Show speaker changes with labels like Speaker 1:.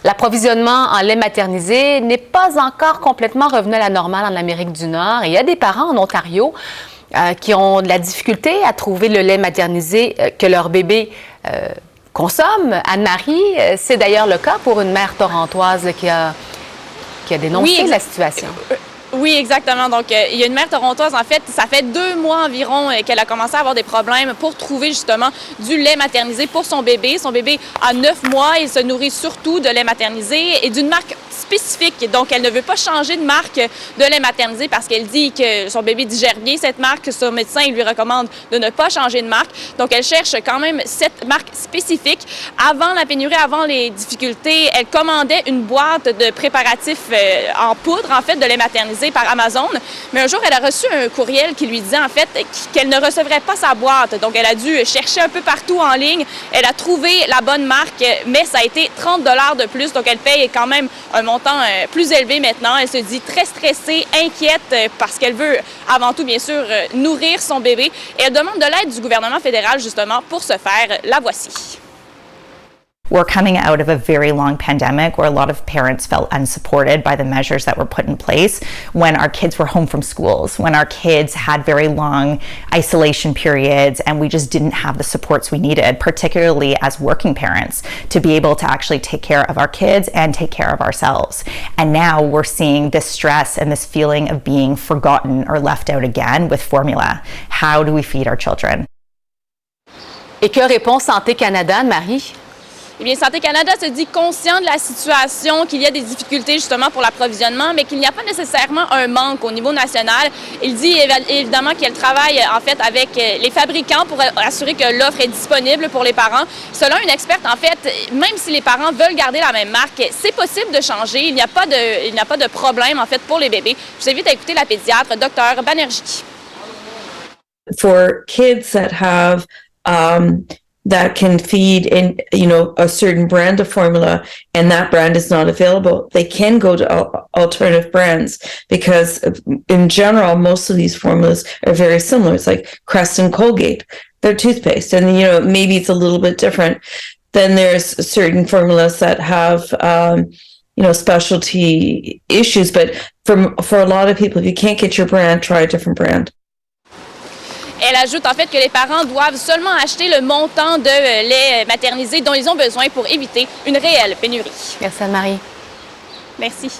Speaker 1: L'approvisionnement en lait maternisé n'est pas encore complètement revenu à la normale en Amérique du Nord. Et il y a des parents en Ontario qui ont de la difficulté à trouver le lait maternisé que leur bébé consomme. Anne-Marie, c'est d'ailleurs le cas pour une mère torontoise qui a dénoncé la situation.
Speaker 2: Oui, exactement. Donc, il y a une mère torontoise, en fait, ça fait 2 mois environ qu'elle a commencé à avoir des problèmes pour trouver justement du lait maternisé pour son bébé. Son bébé a 9 mois, il se nourrit surtout de lait maternisé et d'une marque spécifique. Donc, elle ne veut pas changer de marque de lait maternisé parce qu'elle dit que son bébé digère bien cette marque. Son médecin, il lui recommande de ne pas changer de marque. Donc, elle cherche quand même cette marque spécifique. Avant la pénurie, avant les difficultés, elle commandait une boîte de préparatifs en poudre, en fait, de lait maternisé par Amazon. Mais un jour, elle a reçu un courriel qui lui disait, en fait, qu'elle ne recevrait pas sa boîte. Donc, elle a dû chercher un peu partout en ligne. Elle a trouvé la bonne marque, mais ça a été 30 $ de plus. Donc, elle paye quand même un montant plus élevé maintenant. Elle se dit très stressée, inquiète, parce qu'elle veut avant tout, bien sûr, nourrir son bébé. Et elle demande de l'aide du gouvernement fédéral, justement, pour ce faire. La voici.
Speaker 3: We're coming out of a very long pandemic where a lot of parents felt unsupported by the measures that were put in place when our kids were home from schools, when our kids had very long isolation periods, and we just didn't have the supports we needed, particularly as working parents, to be able to actually take care of our kids and take care of ourselves. And now we're seeing this stress and this feeling of being forgotten or left out again with formula. How do we feed our children?
Speaker 1: Et que répond Santé Canada, Anne-Marie?
Speaker 2: Eh bien, Santé Canada se dit conscient de la situation, qu'il y a des difficultés justement pour l'approvisionnement, mais qu'il n'y a pas nécessairement un manque au niveau national. Il dit évidemment qu'elle travaille en fait avec les fabricants pour assurer que l'offre est disponible pour les parents. Selon une experte, en fait, même si les parents veulent garder la même marque, c'est possible de changer. Il n'y a pas de problème en fait pour les bébés. Je vous invite à écouter la pédiatre, Dr. Banerjee.
Speaker 4: For kids that have that can feed in, a certain brand of formula and that brand is not available, they can go to alternative brands because in general, most of these formulas are very similar. It's like Crest and Colgate, they're toothpaste, and, maybe it's a little bit different. Then there's certain formulas that have, specialty issues, but for a lot of people, if you can't get your brand, try a different brand.
Speaker 2: Elle ajoute en fait que les parents doivent seulement acheter le montant de lait maternisé dont ils ont besoin pour éviter une réelle pénurie.
Speaker 1: Merci Anne-Marie.
Speaker 2: Merci.